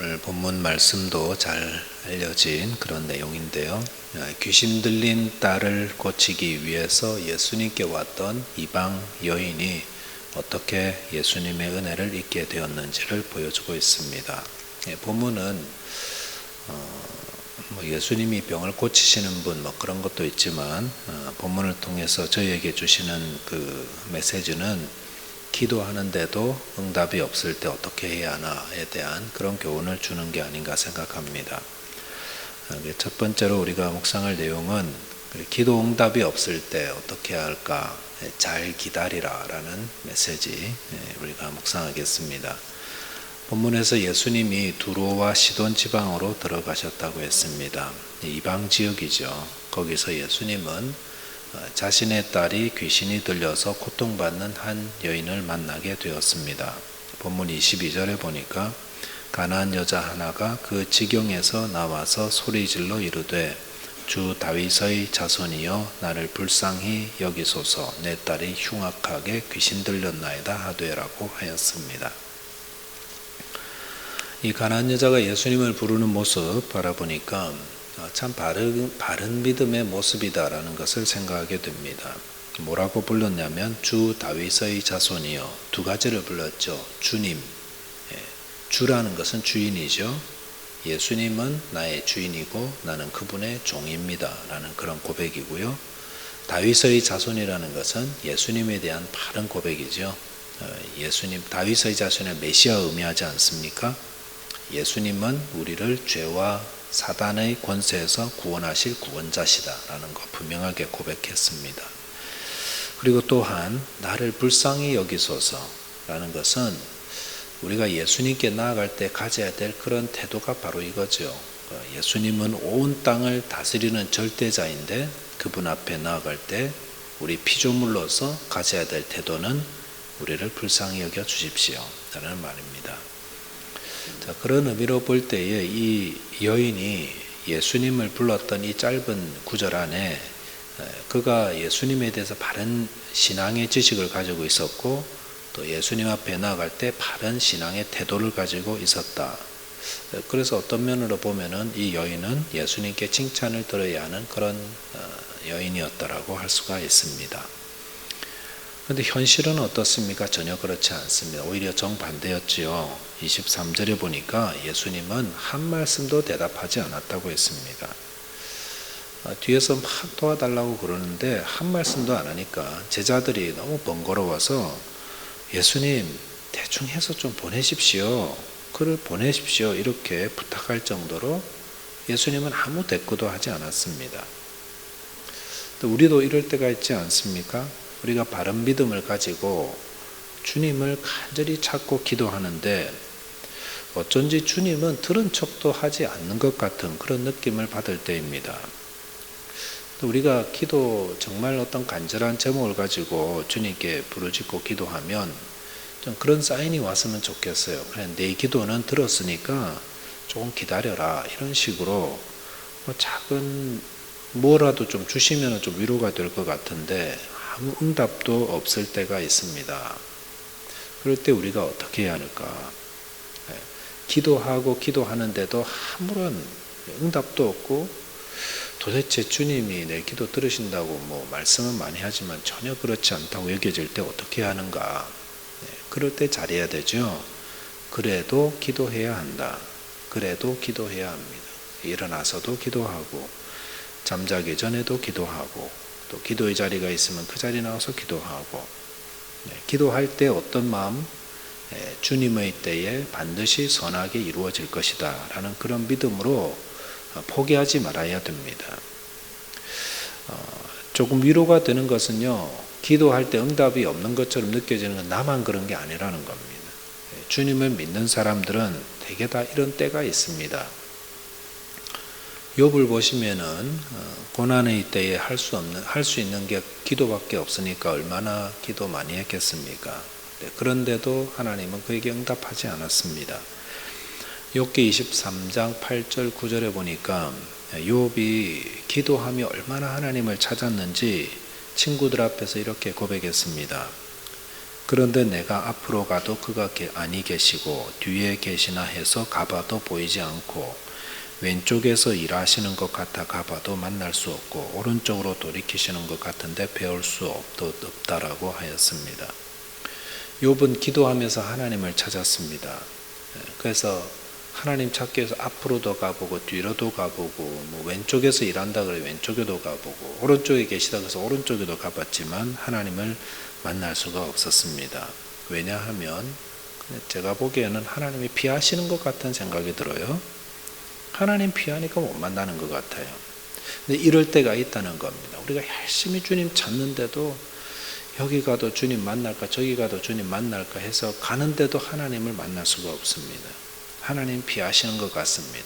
오늘 본문 말씀도 잘 알려진 그런 내용인데요. 귀신 들린 딸을 고치기 위해서 예수님께 왔던 이방 여인이 어떻게 예수님의 은혜를 잊게 되었는지를 보여주고 있습니다. 본문은 예수님이 병을 고치시는 분 그런 것도 있지만 본문을 통해서 저희에게 주시는 그 메시지는 기도하는데도 응답이 없을 때 어떻게 해야 하나에 대한 그런 교훈을 주는 게 아닌가 생각합니다. 첫 번째로 우리가 묵상할 내용은 기도 응답이 없을 때 어떻게 해야 할까? 잘 기다리라 라는 메시지 우리가 묵상하겠습니다. 본문에서 예수님이 두로와 시돈 지방으로 들어가셨다고 했습니다. 이방 지역이죠. 거기서 예수님은 자신의 딸이 귀신이 들려서 고통받는 한 여인을 만나게 되었습니다. 본문 22절에 보니까 가나안 여자 하나가 그 지경에서 나와서 소리질러 이르되 주 다윗의 자손이여 나를 불쌍히 여기소서 내 딸이 흉악하게 귀신 들렸나이다 하되라고 하였습니다. 이 가나안 여자가 예수님을 부르는 모습 바라보니까 참 바른 믿음의 모습이다라는 것을 생각하게 됩니다. 뭐라고 불렀냐면 주 다윗의 자손이요, 두 가지를 불렀죠. 주님, 주라는 것은 주인이죠. 예수님은 나의 주인이고 나는 그분의 종입니다 라는 그런 고백이고요. 다윗의 자손이라는 것은 예수님에 대한 바른 고백이죠. 예수님, 다윗의 자손의 메시아 의미하지 않습니까? 예수님은 우리를 죄와 사단의 권세에서 구원하실 구원자시다라는 거 분명하게 고백했습니다. 그리고 또한 나를 불쌍히 여기소서라는 것은 우리가 예수님께 나아갈 때 가져야 될 그런 태도가 바로 이거죠. 예수님은 온 땅을 다스리는 절대자인데 그분 앞에 나아갈 때 우리 피조물로서 가져야 될 태도는 우리를 불쌍히 여겨 주십시오 라는 말입니다. 자, 그런 의미로 볼 때에 이 여인이 예수님을 불렀던 이 짧은 구절 안에 그가 예수님에 대해서 바른 신앙의 지식을 가지고 있었고 또 예수님 앞에 나아갈 때 바른 신앙의 태도를 가지고 있었다. 그래서 어떤 면으로 보면은 이 여인은 예수님께 칭찬을 들어야 하는 그런 여인이었다라고 할 수가 있습니다. 그런데 현실은 어떻습니까? 전혀 그렇지 않습니다. 오히려 정반대였지요. 23절에 보니까 예수님은 한 말씀도 대답하지 않았다고 했습니다. 뒤에서 막 도와달라고 그러는데 한 말씀도 안 하니까 제자들이 너무 번거로워서 예수님 대충 해서 좀 보내십시오. 그를 보내십시오. 이렇게 부탁할 정도로 예수님은 아무 대꾸도 하지 않았습니다. 우리도 이럴 때가 있지 않습니까? 우리가 바른 믿음을 가지고 주님을 간절히 찾고 기도하는데 어쩐지 주님은 들은 척도 하지 않는 것 같은 그런 느낌을 받을 때입니다. 우리가 기도 정말 어떤 간절한 제목을 가지고 주님께 부르짖고 기도하면 좀 그런 사인이 왔으면 좋겠어요. 그냥 내 기도는 들었으니까 조금 기다려라 이런 식으로 작은 뭐라도 좀 주시면 좀 위로가 될 것 같은데 아무 응답도 없을 때가 있습니다. 그럴 때 우리가 어떻게 해야 할까? 기도하고 기도하는데도 아무런 응답도 없고 도대체 주님이 내 기도 들으신다고 말씀은 많이 하지만 전혀 그렇지 않다고 여겨질 때 어떻게 해야 하는가? 그럴 때 잘해야 되죠. 그래도 기도해야 한다. 그래도 기도해야 합니다. 일어나서도 기도하고 잠자기 전에도 기도하고 또 기도의 자리가 있으면 그 자리에 나와서 기도하고 기도할 때 어떤 마음? 주님의 때에 반드시 선하게 이루어질 것이다 라는 그런 믿음으로 포기하지 말아야 됩니다. 조금 위로가 되는 것은요, 기도할 때 응답이 없는 것처럼 느껴지는 건 나만 그런 게 아니라는 겁니다. 주님을 믿는 사람들은 대개 다 이런 때가 있습니다. 욥을 보시면은 고난의 때에 할 수 있는 게 기도밖에 없으니까 얼마나 기도 많이 했겠습니까? 그런데도 하나님은 그에게 응답하지 않았습니다. 욥기 23장 8절 9절에 보니까 욥이 기도하며 얼마나 하나님을 찾았는지 친구들 앞에서 이렇게 고백했습니다. 그런데 내가 앞으로 가도 그가 아니 계시고 뒤에 계시나 해서 가봐도 보이지 않고 왼쪽에서 일하시는 것 같아 가봐도 만날 수 없고 오른쪽으로 돌이키시는 것 같은데 배울 수 없다라고 하였습니다. 욥은 기도하면서 하나님을 찾았습니다. 그래서 하나님 찾기 위해서 앞으로도 가보고 뒤로도 가보고 뭐 왼쪽에서 일한다 그래 왼쪽에도 가보고 오른쪽에 계시다 그래서 오른쪽에도 가봤지만 하나님을 만날 수가 없었습니다. 왜냐하면 제가 보기에는 하나님이 피하시는 것 같은 생각이 들어요. 하나님 피하니까 못 만나는 것 같아요. 근데 이럴 때가 있다는 겁니다. 우리가 열심히 주님 찾는데도 여기 가도 주님 만날까 저기 가도 주님 만날까 해서 가는데도 하나님을 만날 수가 없습니다. 하나님 피하시는 것 같습니다.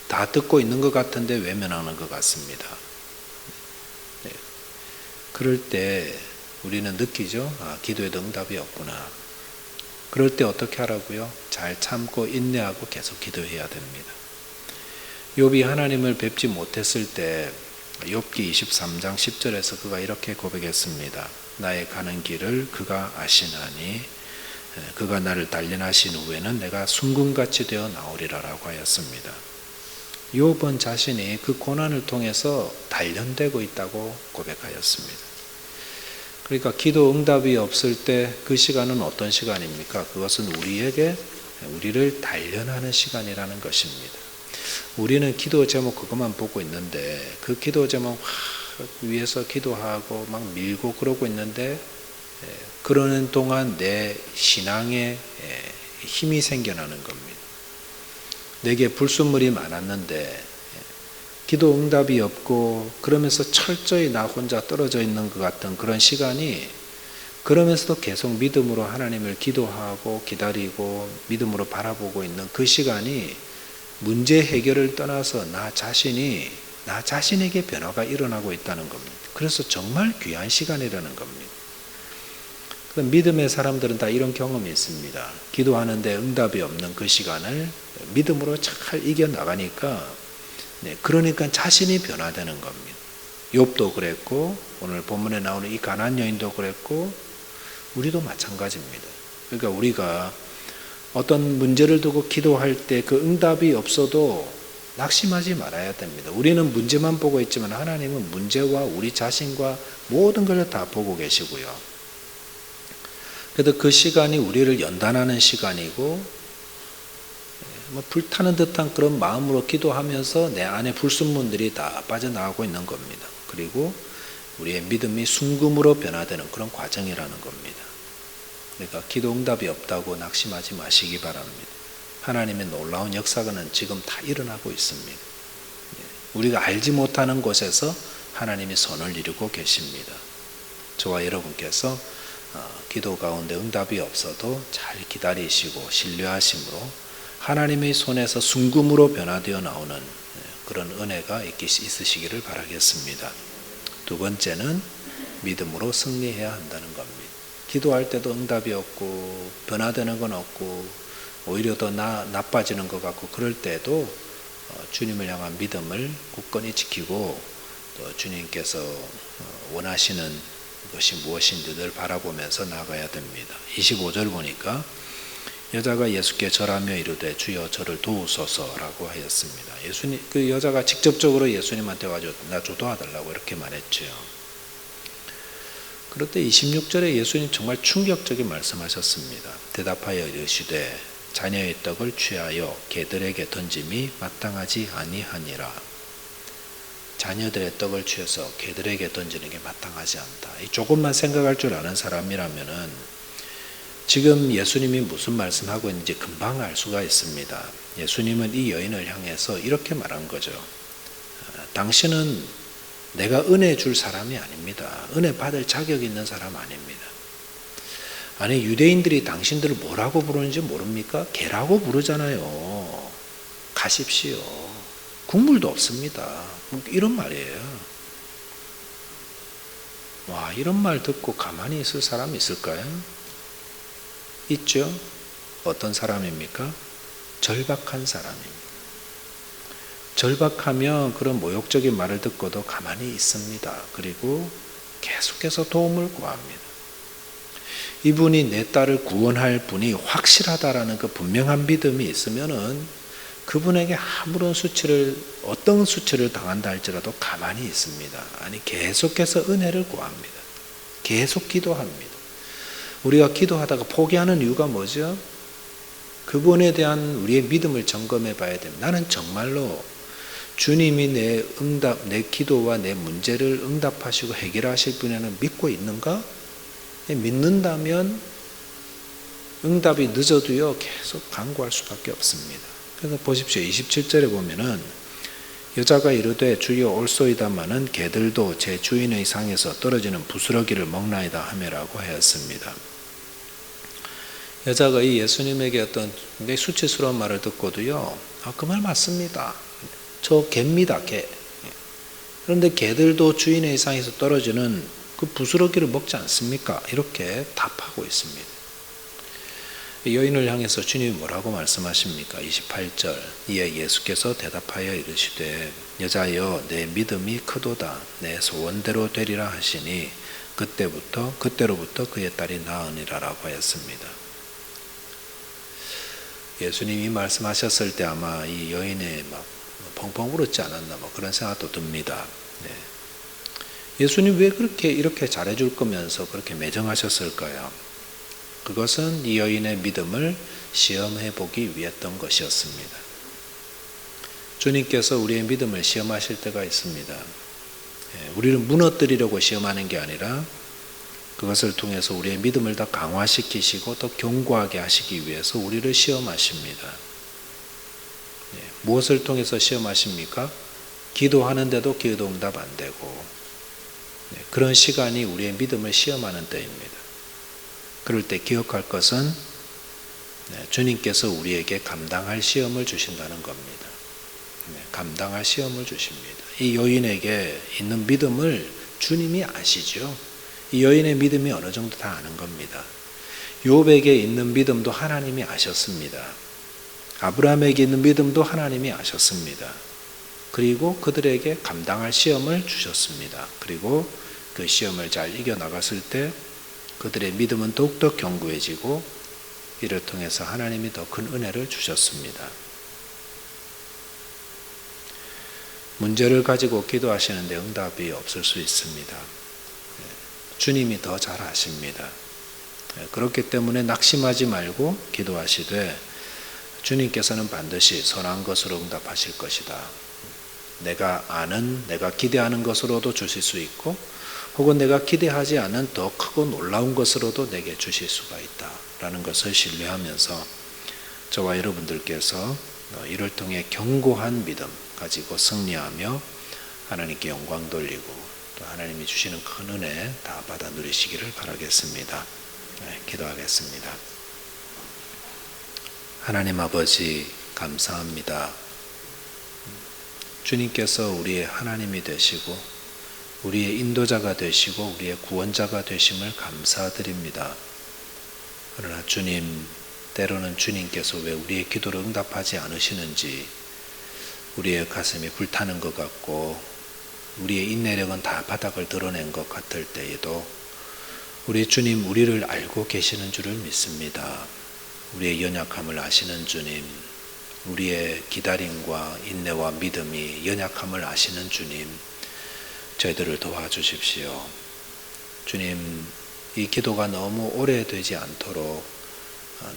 다 듣고 있는 것 같은데 외면하는 것 같습니다. 네. 그럴 때 우리는 느끼죠. 기도에도 응답이 없구나. 그럴 때 어떻게 하라고요? 잘 참고 인내하고 계속 기도해야 됩니다. 욥이 하나님을 뵙지 못했을 때 욥기 23장 10절에서 그가 이렇게 고백했습니다. 나의 가는 길을 그가 아시나니 그가 나를 단련하신 후에는 내가 순금같이 되어 나오리라라고 하였습니다. 욥은 자신이 그 고난을 통해서 단련되고 있다고 고백하였습니다. 그러니까 기도 응답이 없을 때 그 시간은 어떤 시간입니까? 그것은 우리를 단련하는 시간이라는 것입니다. 우리는 기도 제목 그것만 보고 있는데 그 기도 제목 위해서 기도하고 막 밀고 그러고 있는데 그러는 동안 내 신앙에 힘이 생겨나는 겁니다. 내게 불순물이 많았는데 기도 응답이 없고 그러면서 철저히 나 혼자 떨어져 있는 것 같은 그런 시간이 그러면서도 계속 믿음으로 하나님을 기도하고 기다리고 믿음으로 바라보고 있는 그 시간이 문제 해결을 떠나서 나 자신에게 변화가 일어나고 있다는 겁니다. 그래서 정말 귀한 시간이라는 겁니다. 믿음의 사람들은 다 이런 경험이 있습니다. 기도하는데 응답이 없는 그 시간을 믿음으로 잘 이겨나가니까 그러니까 자신이 변화되는 겁니다. 욥도 그랬고 오늘 본문에 나오는 이 가나안 여인도 그랬고 우리도 마찬가지입니다. 그러니까 우리가 어떤 문제를 두고 기도할 때 그 응답이 없어도 낙심하지 말아야 됩니다. 우리는 문제만 보고 있지만 하나님은 문제와 우리 자신과 모든 걸 다 보고 계시고요. 그래도 그 시간이 우리를 연단하는 시간이고 불타는 듯한 그런 마음으로 기도하면서 내 안에 불순물들이 다 빠져나가고 있는 겁니다. 그리고 우리의 믿음이 순금으로 변화되는 그런 과정이라는 겁니다. 그러니까 기도 응답이 없다고 낙심하지 마시기 바랍니다. 하나님의 놀라운 역사는 지금 다 일어나고 있습니다. 우리가 알지 못하는 곳에서 하나님이 손을 이루고 계십니다. 저와 여러분께서 기도 가운데 응답이 없어도 잘 기다리시고 신뢰하심으로 하나님의 손에서 순금으로 변화되어 나오는 그런 은혜가 있으시기를 바라겠습니다. 두 번째는 믿음으로 승리해야 한다는 겁니다. 기도할 때도 응답이 없고 변화되는 건 없고 오히려 더 나빠지는 것 같고 그럴 때도 주님을 향한 믿음을 굳건히 지키고 또 주님께서 원하시는 것이 무엇인지 늘 바라보면서 나가야 됩니다. 25절 보니까 여자가 예수께 절하며 이르되 주여 저를 도우소서라고 하였습니다. 그 여자가 직접적으로 예수님한테 와서 나 좀 도와달라고 이렇게 말했죠. 그런데 26절에 예수님 정말 충격적인 말씀하셨습니다. 대답하여 이르시되 자녀의 떡을 취하여 개들에게 던짐이 마땅하지 아니하니라. 자녀들의 떡을 취해서 개들에게 던지는 게 마땅하지 않다. 조금만 생각할 줄 아는 사람이라면은 지금 예수님이 무슨 말씀하고 있는지 금방 알 수가 있습니다. 예수님은 이 여인을 향해서 이렇게 말한 거죠. 당신은 내가 은혜 줄 사람이 아닙니다. 은혜 받을 자격 있는 사람 아닙니다. 아니 유대인들이 당신들을 뭐라고 부르는지 모릅니까? 개라고 부르잖아요. 가십시오. 국물도 없습니다. 이런 말이에요. 와, 이런 말 듣고 가만히 있을 사람이 있을까요? 있죠. 어떤 사람입니까? 절박한 사람입니다. 절박하면 그런 모욕적인 말을 듣고도 가만히 있습니다. 그리고 계속해서 도움을 구합니다. 이분이 내 딸을 구원할 분이 확실하다라는 그 분명한 믿음이 있으면은 그분에게 아무런 어떤 수치를 당한다 할지라도 가만히 있습니다. 아니, 계속해서 은혜를 구합니다. 계속 기도합니다. 우리가 기도하다가 포기하는 이유가 뭐죠? 그분에 대한 우리의 믿음을 점검해 봐야 됩니다. 나는 정말로 주님이 내 기도와 내 문제를 응답하시고 해결하실 분에는 믿고 있는가? 믿는다면 응답이 늦어도요, 계속 간구할 수밖에 없습니다. 그래서 보십시오. 27절에 보면은 여자가 이르되 주여 올소이다마는 개들도 제 주인의 상에서 떨어지는 부스러기를 먹나이다 하매라고 하였습니다. 여자가 이 예수님에게 어떤 굉장히 수치스러운 말을 듣고도요, 그 말 맞습니다. 저 개입니다, 개. 그런데 개들도 주인의 상에서 떨어지는 그 부스러기를 먹지 않습니까? 이렇게 답하고 있습니다. 여인을 향해서 주님이 뭐라고 말씀하십니까? 28절. 이에 예수께서 대답하여 이르시되 여자여 내 믿음이 크도다. 내 소원대로 되리라 하시니 그때로부터 그의 딸이 나으니라라고 하였습니다. 예수님이 말씀하셨을 때 아마 이 여인이 막 펑펑 울었지 않았나 그런 생각도 듭니다. 네. 예수님 왜 이렇게 잘해줄 거면서 그렇게 매정하셨을까요? 그것은 이 여인의 믿음을 시험해 보기 위했던 것이었습니다. 주님께서 우리의 믿음을 시험하실 때가 있습니다. 우리를 무너뜨리려고 시험하는 게 아니라 그것을 통해서 우리의 믿음을 더 강화시키시고 더 견고하게 하시기 위해서 우리를 시험하십니다. 무엇을 통해서 시험하십니까? 기도하는데도 기도 응답 안 되고 그런 시간이 우리의 믿음을 시험하는 때입니다. 그럴 때 기억할 것은 주님께서 우리에게 감당할 시험을 주신다는 겁니다. 감당할 시험을 주십니다. 이 여인에게 있는 믿음을 주님이 아시죠. 이 여인의 믿음이 어느 정도 다 아는 겁니다. 욥에게 있는 믿음도 하나님이 아셨습니다. 아브라함에게 있는 믿음도 하나님이 아셨습니다. 그리고 그들에게 감당할 시험을 주셨습니다. 그리고 그 시험을 잘 이겨나갔을 때 그들의 믿음은 더욱더 견고해지고 이를 통해서 하나님이 더 큰 은혜를 주셨습니다. 문제를 가지고 기도하시는데 응답이 없을 수 있습니다. 주님이 더 잘 아십니다. 그렇기 때문에 낙심하지 말고 기도하시되 주님께서는 반드시 선한 것으로 응답하실 것이다. 내가 기대하는 것으로도 주실 수 있고 혹은 내가 기대하지 않은 더 크고 놀라운 것으로도 내게 주실 수가 있다 라는 것을 신뢰하면서 저와 여러분들께서 이를 통해 견고한 믿음 가지고 승리하며 하나님께 영광 돌리고 또 하나님이 주시는 큰 은혜 다 받아 누리시기를 바라겠습니다. 기도하겠습니다. 하나님 아버지 감사합니다. 주님께서 우리의 하나님이 되시고 우리의 인도자가 되시고 우리의 구원자가 되심을 감사드립니다. 그러나 주님, 때로는 주님께서 왜 우리의 기도를 응답하지 않으시는지 우리의 가슴이 불타는 것 같고 우리의 인내력은 다 바닥을 드러낸 것 같을 때에도 우리 주님, 우리를 알고 계시는 줄을 믿습니다. 우리의 연약함을 아시는 주님, 우리의 기다림과 인내와 믿음이 연약함을 아시는 주님, 저희들을 도와주십시오. 주님, 이 기도가 너무 오래되지 않도록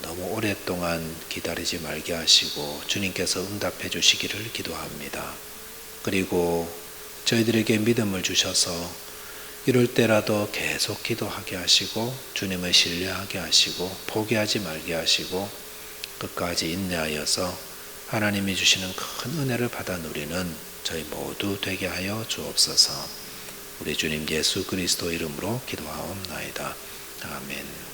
너무 오랫동안 기다리지 말게 하시고 주님께서 응답해 주시기를 기도합니다. 그리고 저희들에게 믿음을 주셔서 이럴 때라도 계속 기도하게 하시고 주님을 신뢰하게 하시고 포기하지 말게 하시고 끝까지 인내하여서 하나님이 주시는 큰 은혜를 받아 누리는 저희 모두 되게 하여 주옵소서. 우리 주님 예수 그리스도 이름으로 기도하옵나이다. 아멘.